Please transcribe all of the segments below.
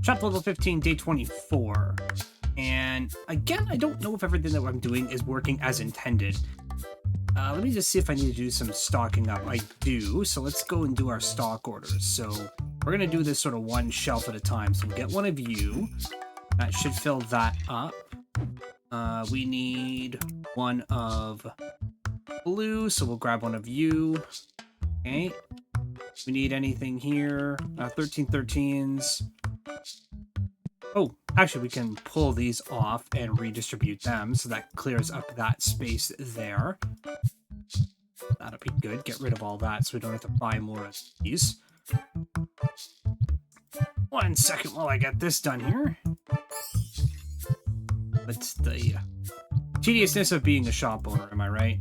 Shop level 15, day 24. And again, I don't know if everything that I'm doing is working as intended. Let me just see if I need to do some stocking up. I do, so let's go and do our stock orders. So we're going to do this sort of one shelf at a time. So we'll get one of you. That should fill that up. We need one of blue, so we'll grab one of you. Okay. We need anything here. 1313s. Oh, actually, we can pull these off and redistribute them, so that clears up that space there. That'll be good. Get rid of all that so we don't have to buy more of these. 1 second while I get this done here. What's the tediousness of being a shop owner, am I right?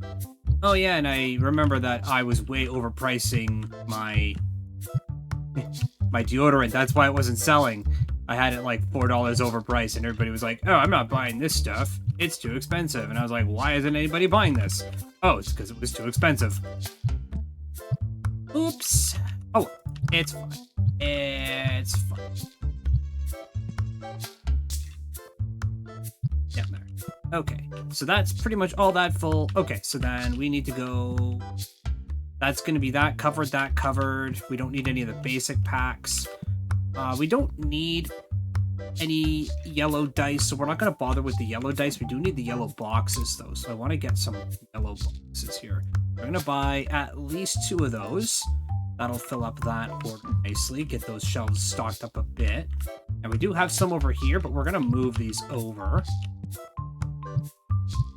Oh yeah, and I remember that I was way overpricing my my deodorant. That's why it wasn't selling. I had it like $4 overpriced, and everybody was like, oh, I'm not buying this stuff. It's too expensive. And I was like, why isn't anybody buying this? Oh, it's because it was too expensive. Oops. Oh, it's fine. It's fine. Yeah, there. Okay, so that's pretty much all that full. Okay, so then we need to go... That's going to be that covered. We don't need any of the basic packs. We don't need any yellow dice, so we're not going to bother with the yellow dice. We do need the yellow boxes, though, so I want to get some yellow boxes here. We're going to buy at least 2 of those. That'll fill up that order nicely, get those shelves stocked up a bit. And we do have some over here, but we're going to move these over.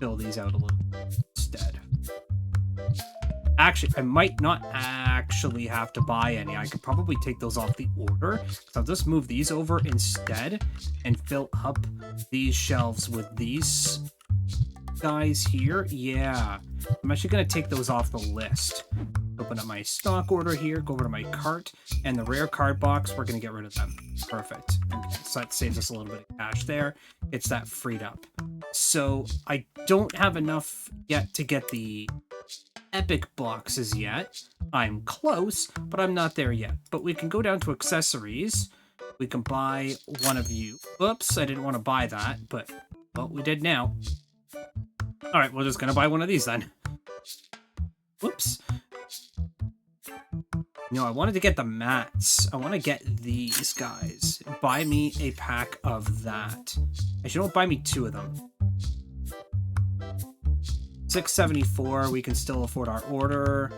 Fill these out a little bit instead. Actually, I might not actually have to buy any. I could probably take those off the order. So I'll just move these over instead and fill up these shelves with these guys here. Yeah, I'm actually going to take those off the list. Open up my stock order here, go over to my cart, and the rare card box, we're going to get rid of them. Perfect. Okay, so that saves us a little bit of cash there. It's that freed up. So I don't have enough yet to get the epic boxes yet. I'm close, but I'm not there yet. But we can go down to accessories. We can buy one of you. Oops, I didn't want to buy that, but, well, we did now. All right, we're just going to buy one of these then. Whoops. No, I wanted to get the mats. I want to get these guys. Buy me a pack of that. Actually, don't buy me 2 of them. $6.74. We can still afford our order.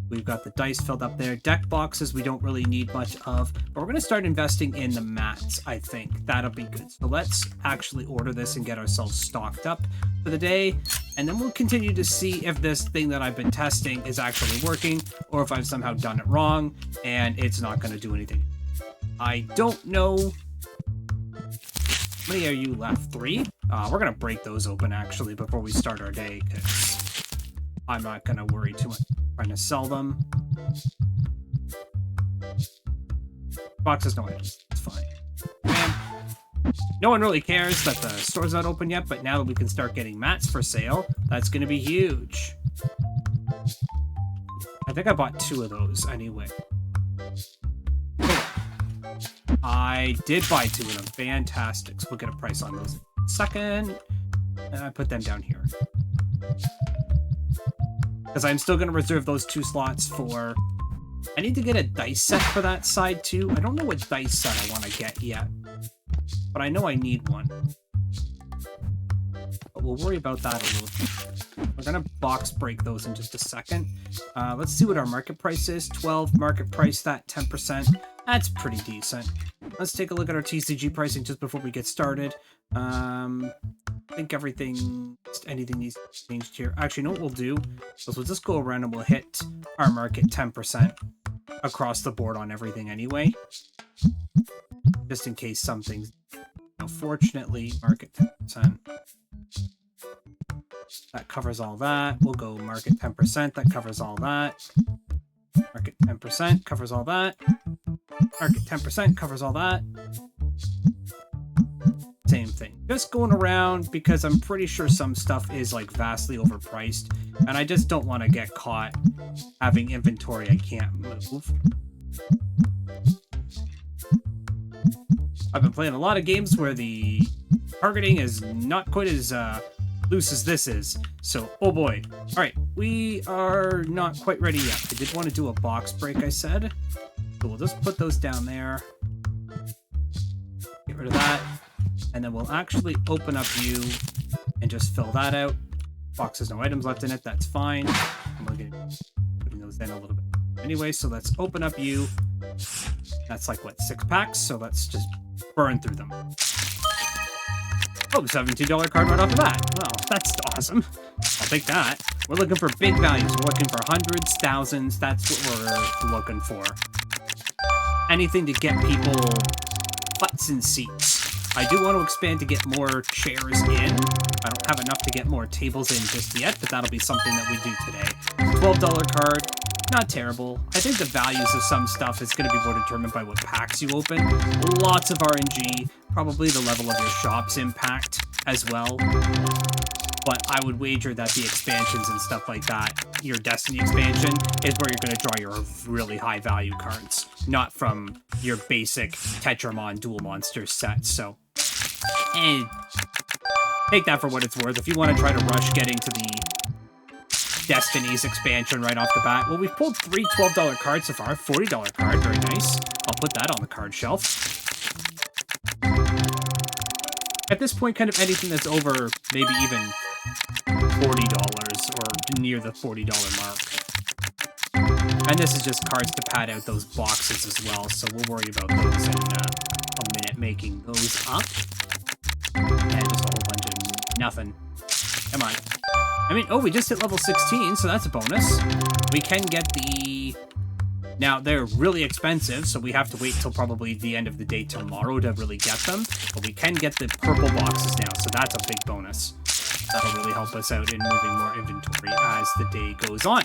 We've got the dice filled up there. Deck boxes we don't really need much of, but we're going to start investing in the mats, I think. That'll be good. So let's actually order this and get ourselves stocked up for the day, and then we'll continue to see if this thing that I've been testing is actually working, or if I've somehow done it wrong, and it's not going to do anything. I don't know. How many are you left? 3? We're going to break those open, actually, before we start our day, because I'm not going to worry too much trying to sell them. Boxes, no items. It's fine. And no one really cares that the store's not open yet, but now that we can start getting mats for sale, that's going to be huge. I think I bought 2 of those anyway. I did buy 2 of them. Fantastic. So we'll get a price on those in a second. And I put them down here. Because I'm still going to reserve those 2 slots for... I need to get a dice set for that side too. I don't know what dice set I want to get yet. But I know I need one. But we'll worry about that a little bit. We're going to box break those in just a second. Let's see what our market price is. 12 market price, that 10%. That's pretty decent. Let's take a look at our TCG pricing just before we get started. I think anything needs to be changed here. Actually, you know what we'll do? So we'll just go around and we'll hit our market 10% across the board on everything anyway. Just in case something's... Fortunately, market 10%. That covers all that. We'll go market 10%. That covers all that. Market 10% covers all that. Market 10% covers all that. Same thing. Just going around because I'm pretty sure some stuff is like vastly overpriced, and I just don't want to get caught having inventory I can't move. I've been playing a lot of games where the targeting is not quite as loose as this is. So, oh boy. All right, we are not quite ready yet. I did want to do a box break, I said. So we'll just put those down there. Get rid of that. And then we'll actually open up you and just fill that out. Box has no items left in it. That's fine. And we're going to be putting those in a little bit. Anyway, so let's open up you. That's like, what, 6 packs? So let's just burn through them. Oh, $17 card right off the bat. Well, that's awesome. I'll take that. We're looking for big values. We're looking for hundreds, thousands. That's what we're looking for. Anything to get people butts in seats. I do want to expand to get more chairs in. I don't have enough to get more tables in just yet, but that'll be something that we do today. $12 card. Not terrible. I think the values of some stuff is going to be more determined by what packs you open. Lots of RNG, probably the level of your shop's impact as well. But I would wager that the expansions and stuff like that, your Destiny expansion, is where you're going to draw your really high value cards, not from your basic Tetramon Duel Monsters set. So, take that for what it's worth. If you want to try to rush getting to the Destiny's expansion right off the bat. Well, we've pulled 3 $12 cards so far. $40 card, very nice. I'll put that on the card shelf. At this point, kind of anything that's over maybe even $40 or near the $40 mark. And this is just cards to pad out those boxes as well, so we'll worry about those in a minute, making those up. And just a whole bunch of nothing. Come on. I mean, oh, we just hit level 16, so that's a bonus. We can get the... Now, they're really expensive, so we have to wait till probably the end of the day tomorrow to really get them. But we can get the purple boxes now, so that's a big bonus. That'll really help us out in moving more inventory as the day goes on.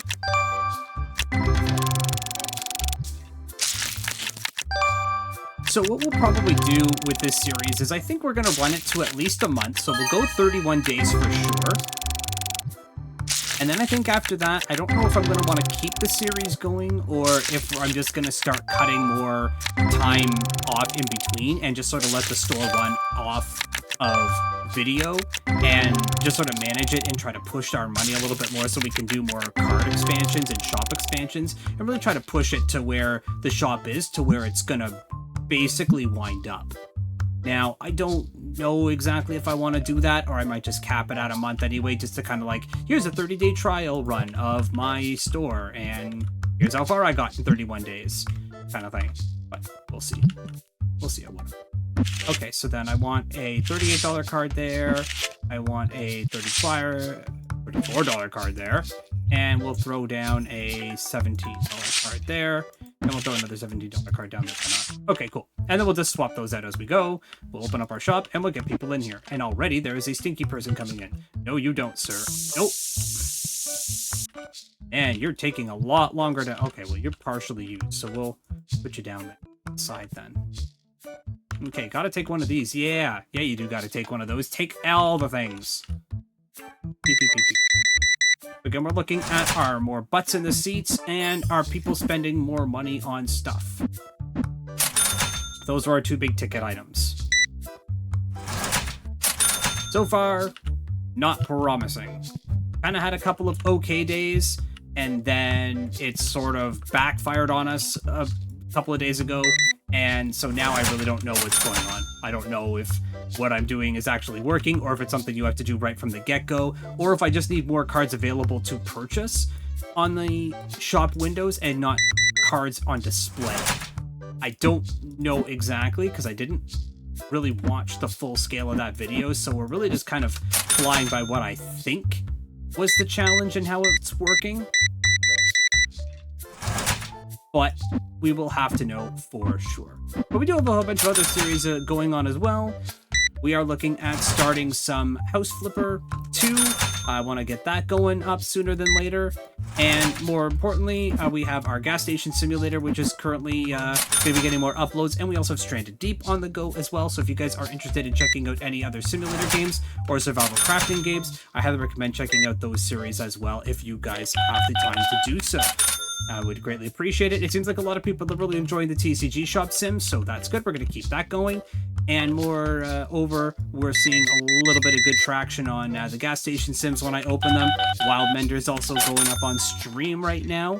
So what we'll probably do with this series is I think we're going to run it to at least a month, so we'll go 31 days for sure. And then I think after that, I don't know if I'm going to want to keep the series going or if I'm just going to start cutting more time off in between and just sort of let the store run off of video and just sort of manage it and try to push our money a little bit more so we can do more card expansions and shop expansions and really try to push it to where the shop is, to where it's going to basically wind up. Now, I don't know exactly if I want to do that, or I might just cap it at a month anyway, just to kind of like, here's a 30-day trial run of my store, and here's how far I got in 31 days, kind of thing. But we'll see. We'll see. Okay, so then I want a $38 card there. I want a $34 card there. And we'll throw down a $17 card there. And we'll throw another $17 card down there. Okay, cool. And then we'll just swap those out as we go. We'll open up our shop and we'll get people in here. And already there is a stinky person coming in. No, you don't, sir. Nope. And you're taking a lot longer to... Okay, well, you're partially used. So we'll put you down that side then. Okay, gotta take one of these. Yeah, you do gotta take one of those. Take all the things. Beep, beep, beep, beep. Again, we're looking at our more butts in the seats and our people spending more money on stuff. Those are our 2 big ticket items. So far, not promising. Kind of had a couple of okay days, and then it sort of backfired on us a couple of days ago, and so now I really don't know what's going on. I don't know if what I'm doing is actually working, or if it's something you have to do right from the get-go, or if I just need more cards available to purchase on the shop windows and not cards on display. I don't know exactly, because I didn't really watch the full scale of that video, so we're really just kind of flying by what I think was the challenge and how it's working. But we will have to know for sure. But we do have a whole bunch of other series going on as well. We are looking at starting some House Flipper 2. I want to get that going up sooner than later. And more importantly, we have our gas station simulator, which is currently going to be getting more uploads. And we also have Stranded Deep on the go as well. So if you guys are interested in checking out any other simulator games or survival crafting games, I highly recommend checking out those series as well if you guys have the time to do so. I would greatly appreciate it. It seems like a lot of people are really enjoying the TCG shop sim, so that's good. We're going to keep that going. And moreover, we're seeing a little bit of good traction on the gas station sims when I open them. Wild Mender's also going up on stream right now,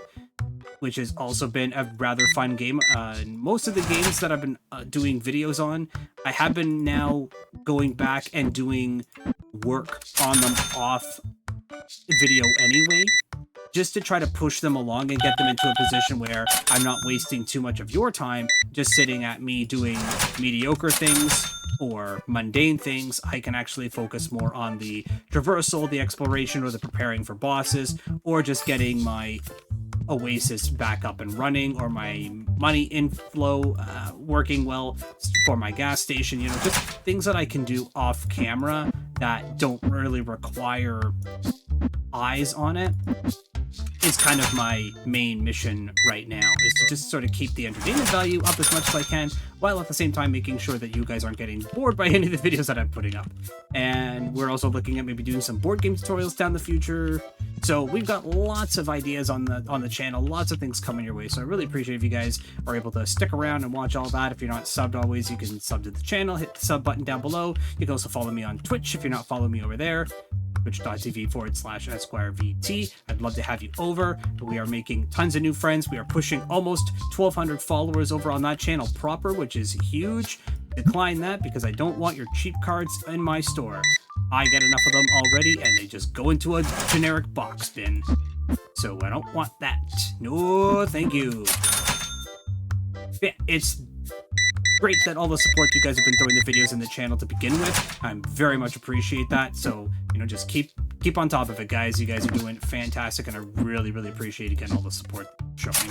which has also been a rather fun game. Most of the games that I've been doing videos on, I have been now going back and doing work on them off video anyway, just to try to push them along and get them into a position where I'm not wasting too much of your time just sitting at me doing mediocre things or mundane things. I can actually focus more on the traversal, the exploration, or the preparing for bosses, or just getting my Oasis back up and running, or my money inflow working well for my gas station, you know, just things that I can do off camera that don't really require eyes on it is kind of my main mission right now, is to just sort of keep the entertainment value up as much as I can, while at the same time making sure that you guys aren't getting bored by any of the videos that I'm putting up. And we're also looking at maybe doing some board game tutorials down the future. So we've got lots of ideas on the channel, lots of things coming your way. So I really appreciate if you guys are able to stick around and watch all that. If you're not subbed always, you can sub to the channel, hit the sub button down below. You can also follow me on Twitch if you're not following me over there. twitch.tv/EsquireVT. I'd love to have you over. We are making tons of new friends. We are pushing almost 1,200 followers over on that channel proper, which is huge. Decline that because I don't want your cheap cards in my store. I get enough of them already and they just go into a generic box bin. So I don't want that. No, thank you. Yeah, it's great that all the support you guys have been throwing the videos in the channel to begin with. I very much appreciate that. So, you know, just keep on top of it, guys. You guys are doing fantastic, and I really, really appreciate, again, all the support showing.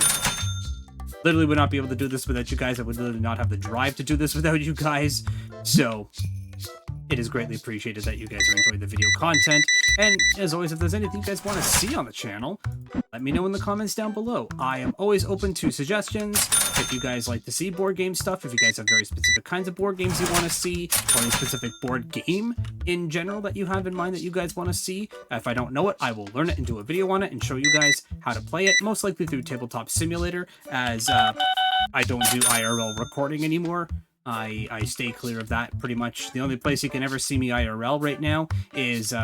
Literally would not be able to do this without you guys. I would literally not have the drive to do this without you guys. So it is greatly appreciated that you guys are enjoying the video content. And as always, if there's anything you guys want to see on the channel, let me know in the comments down below. I am always open to suggestions. If you guys like to see board game stuff, if you guys have very specific kinds of board games you want to see, or any specific board game in general that you have in mind that you guys want to see, if I don't know it, I will learn it and do a video on it and show you guys how to play it, most likely through Tabletop Simulator, as I don't do IRL recording anymore. I stay clear of that pretty much. The only place you can ever see me IRL right now is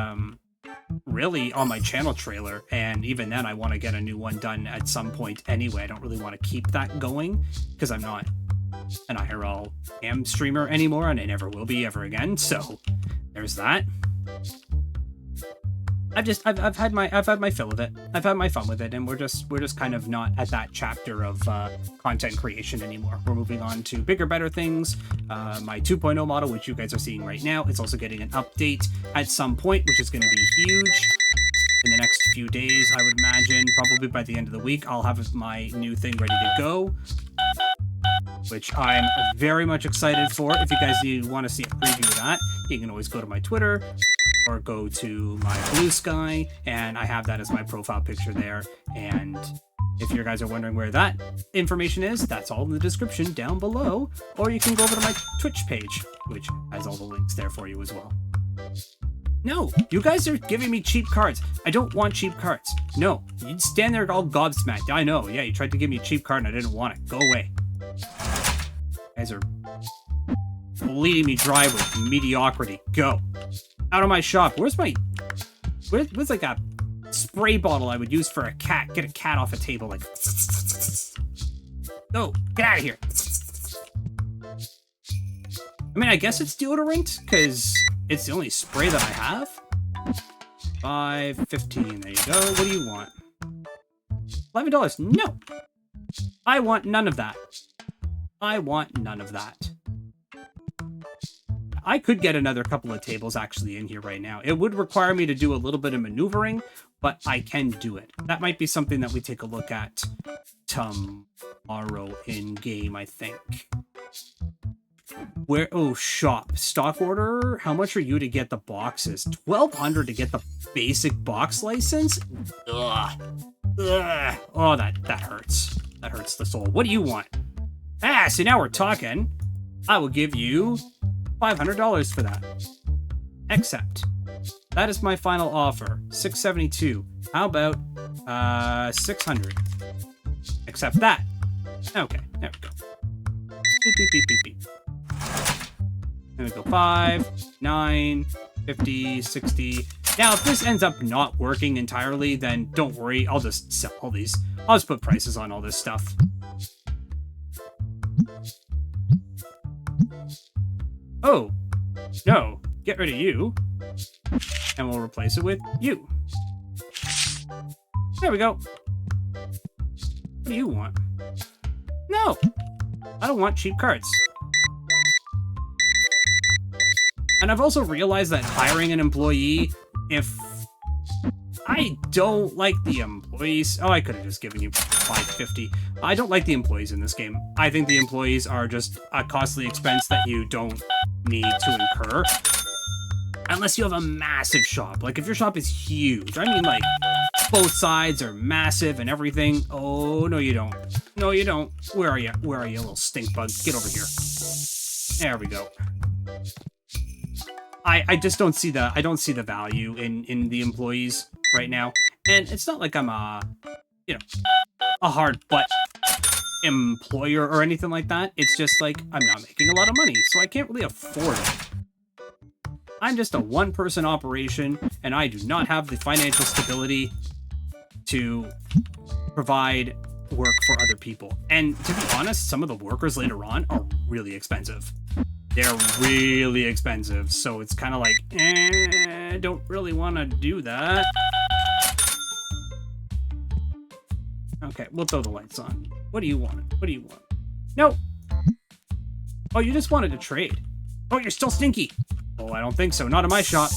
really on my channel trailer, and even then I want to get a new one done at some point anyway. I don't really want to keep that going because I'm not an IRL cam streamer anymore, and I never will be ever again. So there's that. I've had my fill of it. I've had my fun with it, and we're just kind of not at that chapter of content creation anymore. We're moving on to bigger, better things. My 2.0 model, which you guys are seeing right now, is also getting an update at some point, which is going to be huge in the next few days. I would imagine probably by the end of the week, I'll have my new thing ready to go, which I'm very much excited for. If you guys want to see a preview of that, you can always go to my Twitter or go to my Blue Sky, and I have that as my profile picture there. And if you guys are wondering where that information is, that's all in the description down below, or you can go over to my Twitch page, which has all the links there for you as well. No, you guys are giving me cheap cards. I don't want cheap cards. No, you'd stand there all gobsmacked. I know, yeah, you tried to give me a cheap card and I didn't want it. Go away. You guys are bleeding me dry with mediocrity. Go. Out of my shop. Where's like a spray bottle I would use for a cat? Get a cat off a table, like. Go, get out of here. I mean, I guess it's deodorant because it's the only spray that I have. $5.15. There you go. What do you want? $11. No. I want none of that. I want none of that. I could get another couple of tables actually in here right now. It would require me to do a little bit of maneuvering, but I can do it. That might be something that we take a look at tomorrow in game, I think. Where? Oh, shop. Stock order? How much are you to get the boxes? $1,200 to get the basic box license? Ugh. Ugh. Oh, that hurts. That hurts the soul. What do you want? Ah, so now we're talking. I will give you $500 for that. Accept. That is my final offer. $672. How about $600? Accept that. Okay, there we go. Beep, beep, beep, beep, beep. There we go. 5, 9, 50, 60. Now, if this ends up not working entirely, then don't worry. I'll just sell all these. I'll just put prices on all this stuff. Oh, no. Get rid of you. And we'll replace it with you. There we go. What do you want? No. I don't want cheap cards. And I've also realized that hiring an employee, if I don't like the employees... Oh, I could have just given you $5.50. I don't like the employees in this game. I think the employees are just a costly expense that you don't need to incur. Unless you have a massive shop. Like, if your shop is huge. I mean, like, both sides are massive and everything. Oh, no, you don't. No, you don't. Where are you? Where are you, little stink bug? Get over here. There we go. I just don't see the... I don't see the value in the employees right now. And it's not like I'm a hard butt employer or anything like that. It's just like, I'm not making a lot of money, so I can't really afford it. I'm just a one-person operation, and I do not have the financial stability to provide work for other people. And to be honest, some of the workers later on are really expensive. They're really expensive, so it's kind of like, I don't really want to do that. Okay, we'll throw the lights on. What do you want? What do you want? No! Oh, you just wanted to trade. Oh, you're still stinky! Oh, I don't think so. Not in my shop.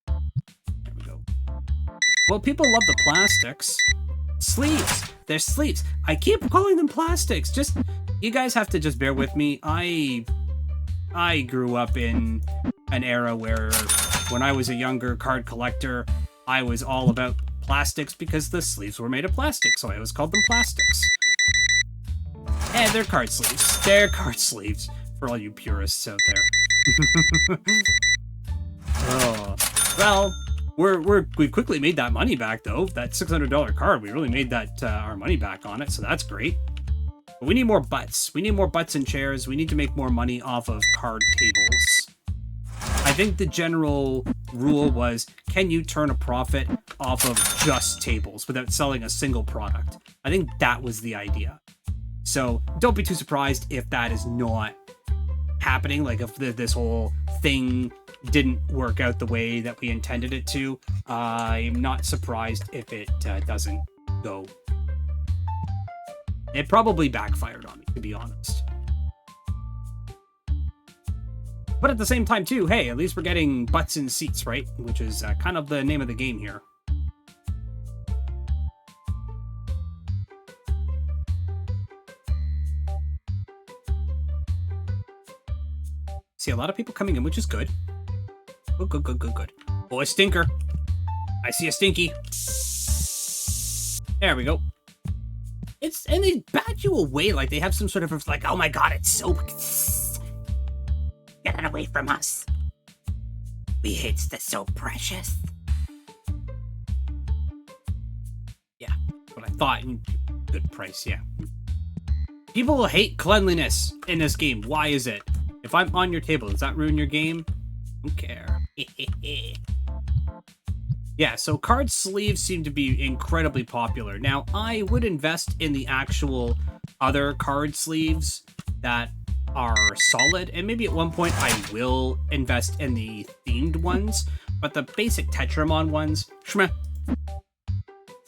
There we go. Well, people love the plastics. Sleeves! They're sleeves. I keep calling them plastics. Just, you guys have to just bear with me. I grew up in an era where, when I was a younger card collector, I was all about plastics because the sleeves were made of plastic, so I always called them plastics. And they're card sleeves. They're card sleeves for all you purists out there. Oh, well, we quickly made that money back though. That $600 card, we really made that our money back on it, so that's great. But we need more butts. We need more butts and chairs. We need to make more money off of card tables. I think the general rule was, can you turn a profit off of just tables without selling a single product? I think that was the idea. So don't be too surprised if that is not happening. Like if this whole thing didn't work out the way that we intended it to. I'm not surprised if it doesn't go. It probably backfired on me, to be honest. But at the same time, too, hey, at least we're getting butts in seats, right? Which is kind of the name of the game here. See a lot of people coming in, which is good. Good. Oh, a stinker. I see a stinky. There we go. And they bat you away like they have some sort of like, oh my god, it's so... Get it away from us. We hate the so precious. Yeah, what I thought. Good price, yeah. People will hate cleanliness in this game. Why is it? If I'm on your table, does that ruin your game? I don't care. Yeah, so card sleeves seem to be incredibly popular. Now, I would invest in the actual other card sleeves that are solid, and maybe at one point I will invest in the themed ones, but the basic Tetramon ones, shmeh.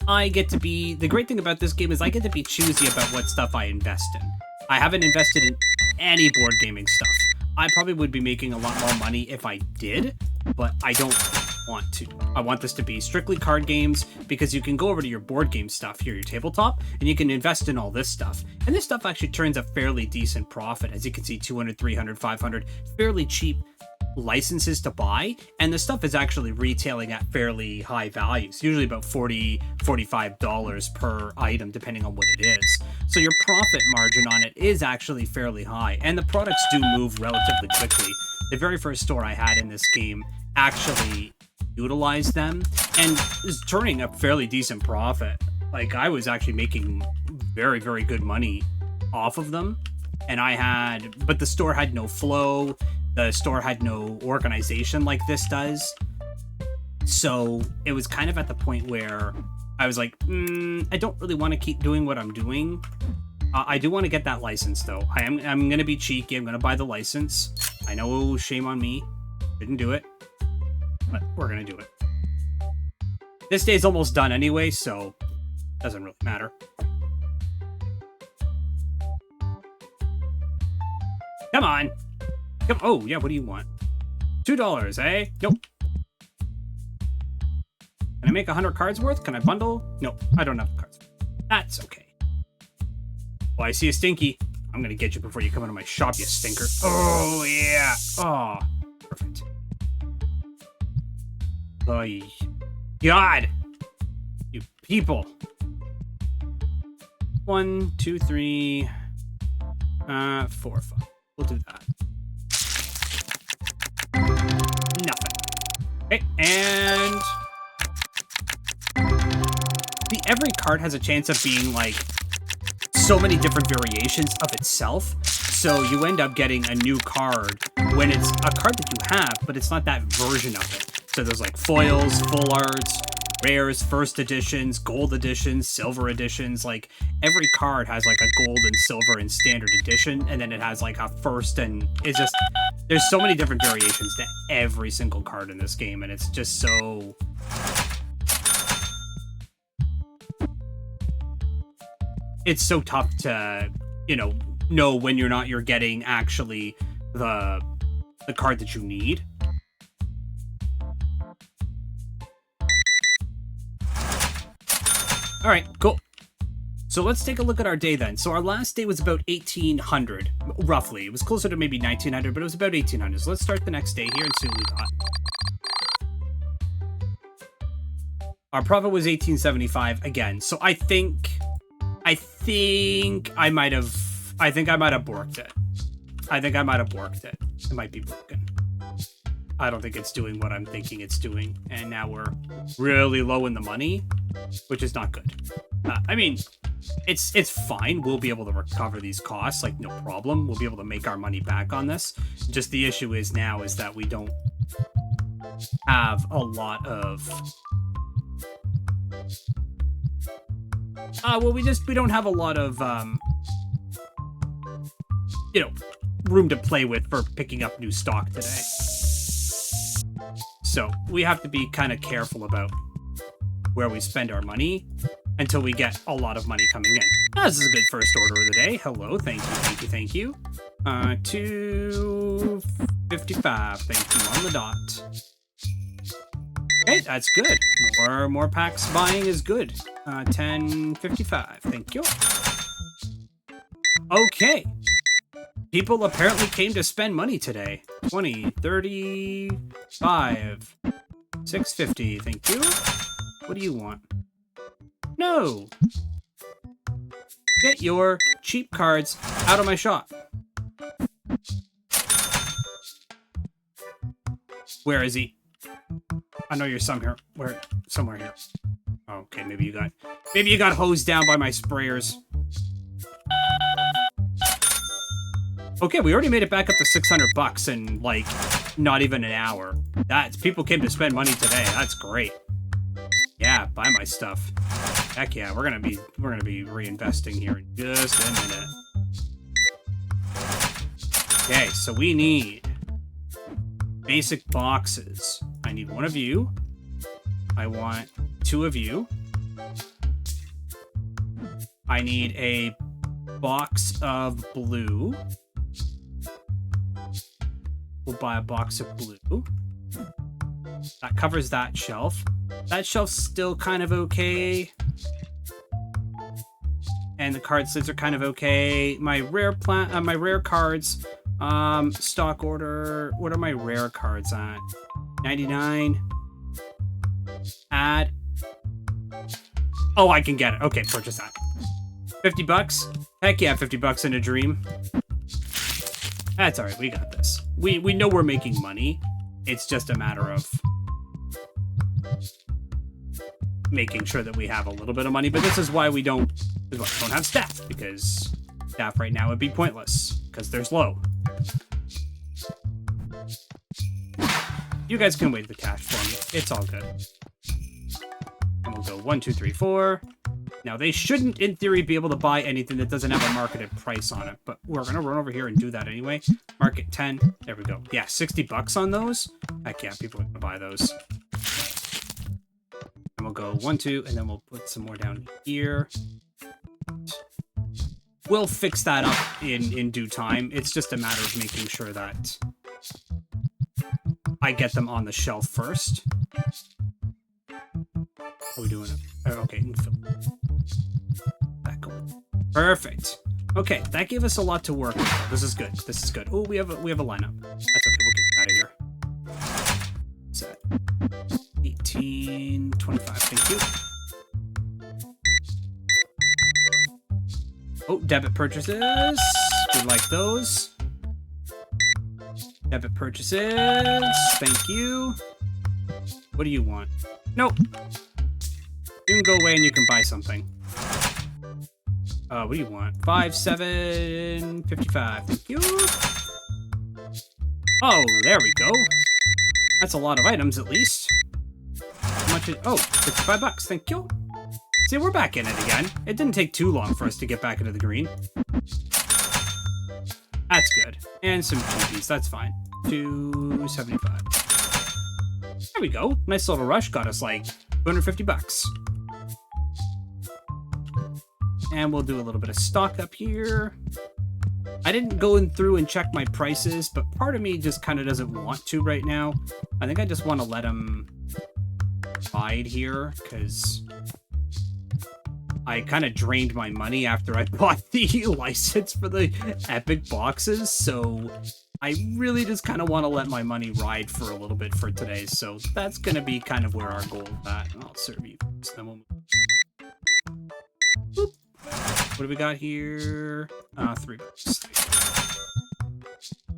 I get to be... The great thing about this game is I get to be choosy about what stuff I invest in. I haven't invested in any board gaming stuff. I probably would be making a lot more money if I did, but I don't want to. I want this to be strictly card games, because you can go over to your board game stuff here, your tabletop, and you can invest in all this stuff. And this stuff actually turns a fairly decent profit. As you can see, 200, 300, 500, fairly cheap licenses to buy, and the stuff is actually retailing at fairly high values, usually about $40, $45 per item, depending on what it is. So your profit margin on it is actually fairly high, and the products do move relatively quickly. The very first store I had in this game actually utilized them, and is turning a fairly decent profit. Like, I was actually making very, very good money off of them. and but the store had no flow. The store had no organization like this does. So it was kind of at the point where I was like, I don't really want to keep doing what I'm doing. I do want to get that license though. I'm going to be cheeky. I'm going to buy the license. I know, shame on me. Didn't do it, but we're going to do it. This day's almost done anyway, so doesn't really matter. Come on. Oh, yeah, what do you want? $2, eh? Nope. Can I make 100 cards worth? Can I bundle? No, I don't have cards. That's okay. Well, I see a stinky. I'm gonna get you before you come into my shop, you stinker. Oh, yeah. Oh, perfect. Oh, God. You people. 1, 2, 3, 4, 5. We'll do that. Nothing. Okay, and every card has a chance of being like so many different variations of itself. So you end up getting a new card when it's a card that you have, but it's not that version of it. So there's like foils, full arts, rares, first editions, gold editions, silver editions. Like every card has like a gold and silver and standard edition, and then it has like a first, and it's just, there's so many different variations to every single card in this game, and it's just so tough to, know when you're getting actually the card that you need. All right, cool. So let's take a look at our day then. So our last day was about 1800, roughly. It was closer to maybe 1900, but it was about 1800. So let's start the next day here and see what we got. Our profit was 1875 again. So I think I might have borked it. It might be broken. I don't think it's doing what I'm thinking it's doing. And now we're really low in the money, which is not good. I mean, it's fine. We'll be able to recover these costs, like no problem. We'll be able to make our money back on this. Just the issue is that we don't have a lot of... we don't have a lot of, room to play with for picking up new stock today. So we have to be kind of careful about where we spend our money until we get a lot of money coming in. This is a good first order of the day. Hello, thank you. 255, thank you on the dot. Okay, that's good. More packs buying is good. 1055, thank you. Okay. People apparently came to spend money today. 20, 35, 650, thank you. What do you want? No. Get your cheap cards out of my shop. Where is he? I know you're somewhere here. Okay, maybe you got hosed down by my sprayers. Okay, we already made it back up to $600 in like not even an hour. People came to spend money today. That's great. Yeah, buy my stuff. Heck yeah, we're gonna be reinvesting here in just a minute. Okay, so we need basic boxes. I need one of you. I want two of you. I need a box of blue. We'll buy a box of blue. That covers that shelf. That shelf's still kind of okay. And the card slids are kind of okay. My rare cards, stock order. What are my rare cards at? 99. Add. Oh, I can get it. Okay, purchase that. $50? Heck yeah, $50 in a dream. That's all right. We got this. We know we're making money. It's just a matter of making sure that we have a little bit of money. But this is why we don't have staff, because staff right now would be pointless because there's low. You guys can wave the cash for me. It's all good. And we'll go 1, 2, 3, 4. Now, they shouldn't, in theory, be able to buy anything that doesn't have a marketed price on it, but we're going to run over here and do that anyway. Market 10. There we go. Yeah, 60 bucks on those. Heck yeah, people are going to buy those. And we'll go 1, 2, and then we'll put some more down here. We'll fix that up in due time. It's just a matter of making sure that I get them on the shelf first. How are we doing? Okay, that going. Perfect. Okay, that gave us a lot to work with. This is good. This is good. Oh, we have a lineup. That's okay. We'll get out of here. Set 18, 25. Thank you. Oh, debit purchases. We like those. Debit purchases. Thank you. What do you want? Nope. You can go away and you can buy something. What do you want? 5, 7, 55. Thank you. Oh, there we go. That's a lot of items, at least. How much is... Oh, 55 bucks. Thank you. See, we're back in it again. It didn't take too long for us to get back into the green. That's good. And some cheapies. That's fine. 275. There we go. Nice little rush. Got us like 250 bucks. And we'll do a little bit of stock up here. I didn't go in through and check my prices, but part of me just kind of doesn't want to right now. I think I just want to let them bide here, because I kind of drained my money after I bought the license for the epic boxes, so I really just kind of want to let my money ride for a little bit for today. So that's going to be kind of where our goal is at. I'll serve you. So then we'll move. Boop. What do we got here? 3 bucks.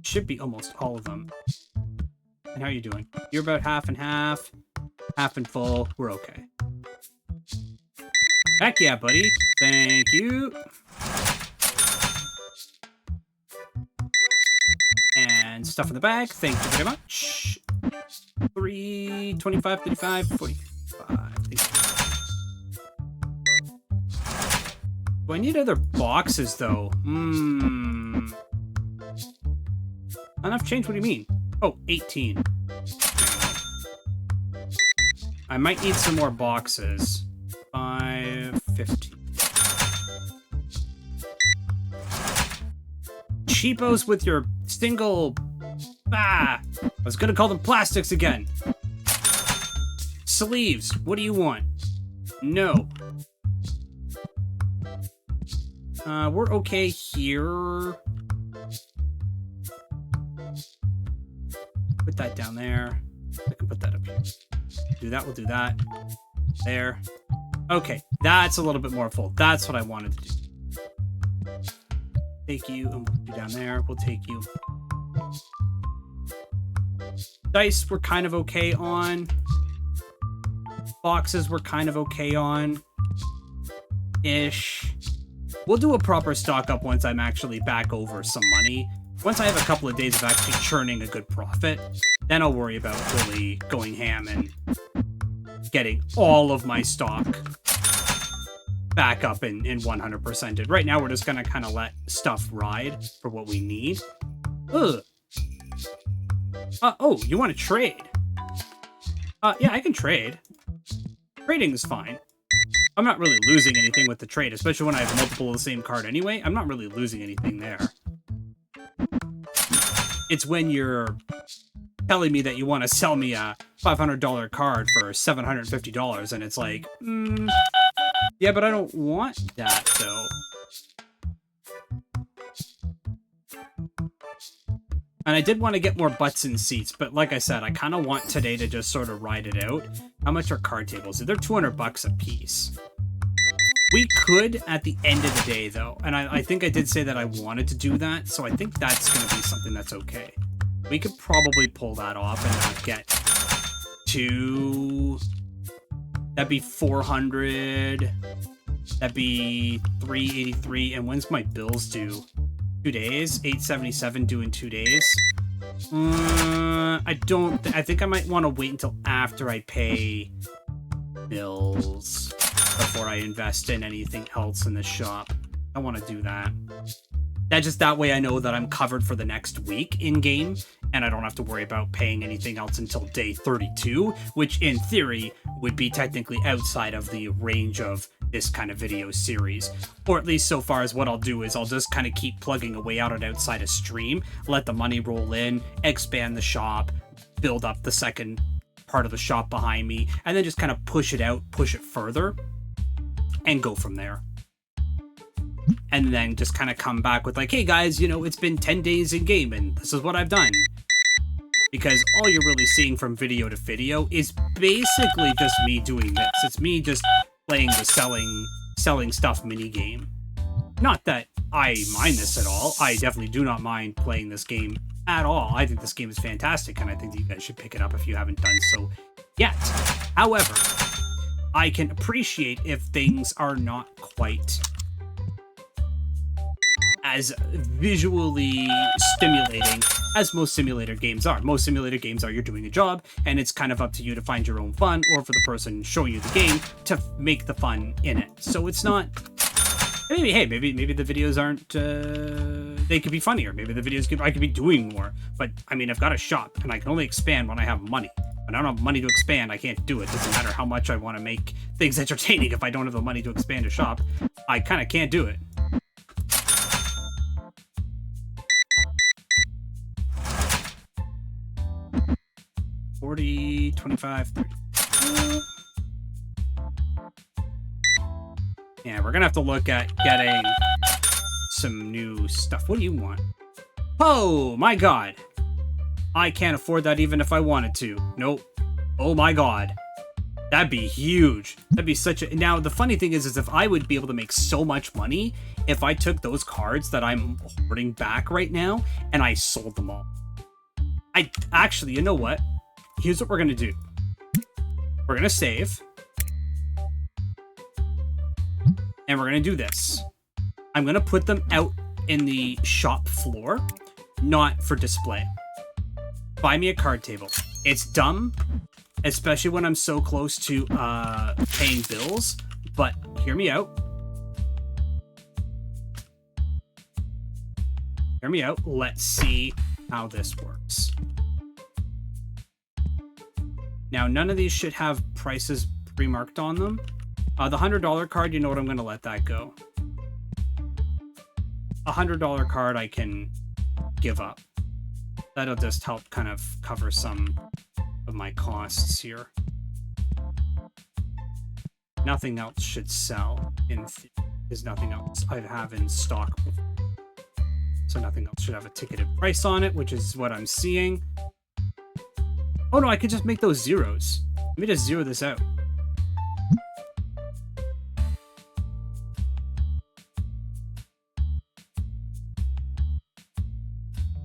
Should be almost all of them. And how are you doing? You're about half and half. Half and full. We're okay. Heck yeah, buddy. Thank you. And stuff in the bag. Thank you very much. 3, 25, 35, 45. Thank you. Do I need other boxes, though? Enough change? What do you mean? Oh, 18. I might need some more boxes. 5, 15. Cheapos with your single... I was gonna call them plastics again. Sleeves. What do you want? No. We're okay here. Put that down there. I can put that up here. Do that, we'll do that. There. Okay, that's a little bit more full. That's what I wanted to do. Take you, and we'll do down there. We'll take you. Dice we're kind of okay on. Boxes we're kind of okay on. Ish. We'll do a proper stock up once I'm actually back over some money. Once I have a couple of days of actually churning a good profit, then I'll worry about really going ham and getting all of my stock back up and 100%ed. Right now, we're just going to kind of let stuff ride for what we need. Ugh. Oh, you want to trade? Yeah, I can trade. Trading is fine. I'm not really losing anything with the trade, especially when I have multiple of the same card anyway. I'm not really losing anything there. It's when you're telling me that you want to sell me a $500 card for $750, and it's like, yeah, but I don't want that, though. And I did want to get more butts in seats, but like I said, I kind of want today to just sort of ride it out. How much are card tables? They're 200 bucks a piece. We could at the end of the day, though, and I think I did say that I wanted to do that, so I think that's going to be something that's okay. We could probably pull that off and not get to... That'd be 400... That'd be 383. And when's my bills due? 2 days? 877 due in 2 days. I think I might want to wait until after I pay bills before I invest in anything else in the shop. I want to do that. That way I know that I'm covered for the next week in game, and I don't have to worry about paying anything else until day 32, which in theory would be technically outside of the range of this kind of video series. Or at least so far as what I'll do is I'll just kind of keep plugging away out outside of stream, let the money roll in, expand the shop, build up the second part of the shop behind me, and then just kind of push it further, and go from there. And then just kind of come back with like, hey guys, you know, it's been 10 days in game and this is what I've done. Because all you're really seeing from video to video is basically just me doing this. It's me just playing the selling stuff minigame. Not that I mind this at all. I definitely do not mind playing this game at all. I think this game is fantastic, and I think that you guys should pick it up if you haven't done so yet. However, I can appreciate if things are not quite as visually stimulating as most simulator games are. Most simulator games are you're doing a job, and it's kind of up to you to find your own fun, or for the person showing you the game to make the fun in it. So it's not... Maybe the videos aren't... they could be funnier. Maybe the videos I could be doing more. But, I mean, I've got a shop, and I can only expand when I have money. When I don't have money to expand, I can't do it. Doesn't matter how much I want to make things entertaining. If I don't have the money to expand a shop, I kind of can't do it. $40, $25, $30. Yeah, we're gonna have to look at getting some new stuff. What do you want? Oh my god! I can't afford that even if I wanted to. Nope. Oh my god. That'd be huge. That'd be such a... Now, the funny thing is if I would be able to make so much money if I took those cards that I'm hoarding back right now and I sold them all. Actually, you know what? Here's what we're gonna do. We're gonna save. And we're gonna do this. I'm gonna put them out in the shop floor, not for display. Buy me a card table. It's dumb, especially when I'm so close to paying bills, but hear me out. Hear me out. Let's see how this works. Now, none of these should have prices pre-marked on them. The $100 card, you know what, I'm going to let that go. A $100 card I can give up. That'll just help kind of cover some of my costs here. Nothing else should sell in there's nothing else I have in stock before. So nothing else should have a ticketed price on it, which is what I'm seeing. Oh no, I could just make those zeros. Let me just zero this out.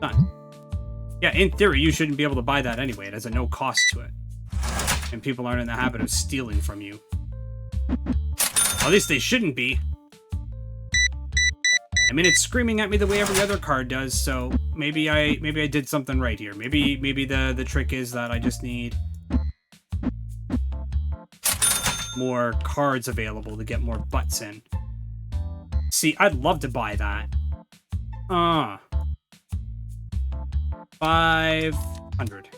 Done. Yeah, in theory, you shouldn't be able to buy that anyway. It has a no cost to it. And people aren't in the habit of stealing from you. At least they shouldn't be. I mean, it's screaming at me the way every other card does, so maybe I did something right here. Maybe the trick is that I just need more cards available to get more butts in. See, I'd love to buy that. 500.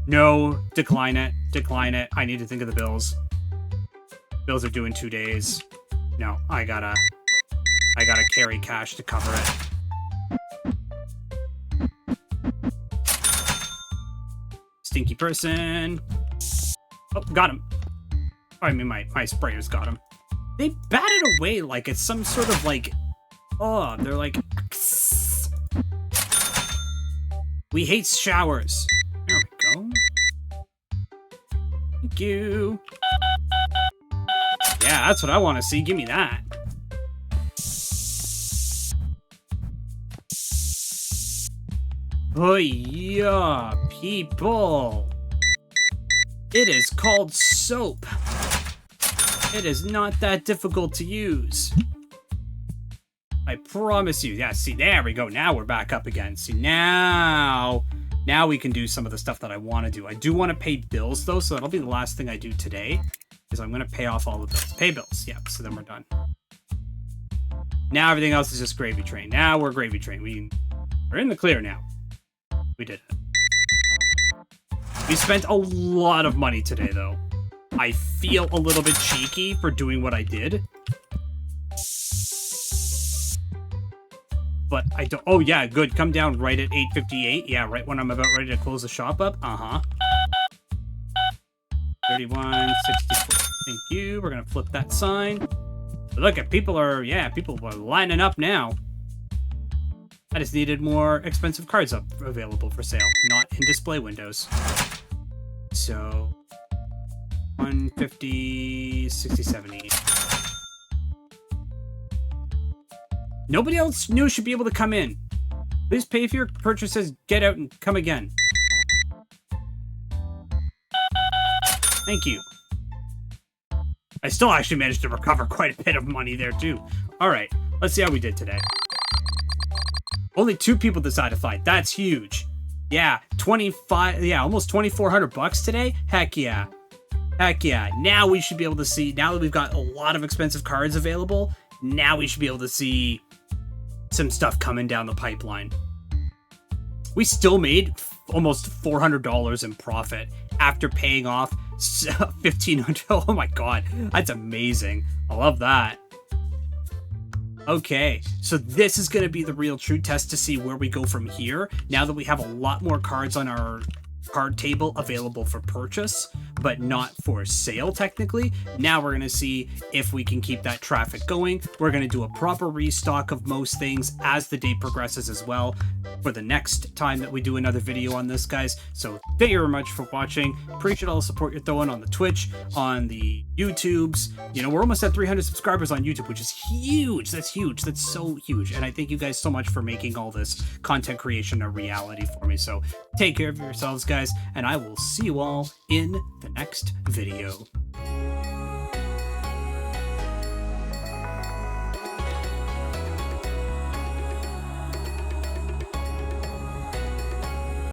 No, decline it. Decline it. I need to think of the bills. Bills are due in 2 days. No, I gotta carry cash to cover it. Stinky person. Oh, got him. I mean, my sprayers got him. They bat it away like it's some sort of like... Oh, they're like... We hate showers. There we go. Thank you. Yeah, that's what I want to see. Give me that. Oh yeah, people. It is called soap. It is not that difficult to use. I promise you. Yeah, see, there we go. Now we're back up again. See, now we can do some of the stuff that I want to do. I do want to pay bills, though, so that'll be the last thing I do today, is I'm going to pay off all the bills. Pay bills. Yep, so then we're done. Now everything else is just gravy train. Now we're gravy train. We're in the clear now. We did it. We spent a lot of money today, though. I feel a little bit cheeky for doing what I did. But I don't... Oh, yeah, good. Come down right at 8:58. Yeah, right when I'm about ready to close the shop up. Uh-huh. 31.64. Thank you. We're going to flip that sign. Look at people are lining up now. I just needed more expensive cards available for sale, not in display windows. So, 150, 60, 70. Nobody else new should be able to come in. Please pay for your purchases, get out, and come again. Thank you. I still actually managed to recover quite a bit of money there, too. Alright, let's see how we did today. Only 2 people decided to fight. That's huge. Yeah, 25... Yeah, almost 2,400 bucks today? Heck yeah. Heck yeah. Now we should be able to see... Now that we've got a lot of expensive cards available, now we should be able to see some stuff coming down the pipeline. We still made almost $400 in profit after paying off $1,500. Oh my god, that's amazing. I love that. Okay, so this is going to be the real true test to see where we go from here, now that we have a lot more cards on our card table available for purchase, but not for sale technically. Now we're going to see if we can keep that traffic going. We're going to do a proper restock of most things as the day progresses as well for the next time that we do another video on this, guys. So thank you very much for watching. Appreciate all the support you're throwing on the Twitch, on the YouTubes. You know, we're almost at 300 subscribers on YouTube, which is huge. That's huge. That's so huge. And I thank you guys so much for making all this content creation a reality for me. So take care of yourselves, guys, and I will see you all in the next video.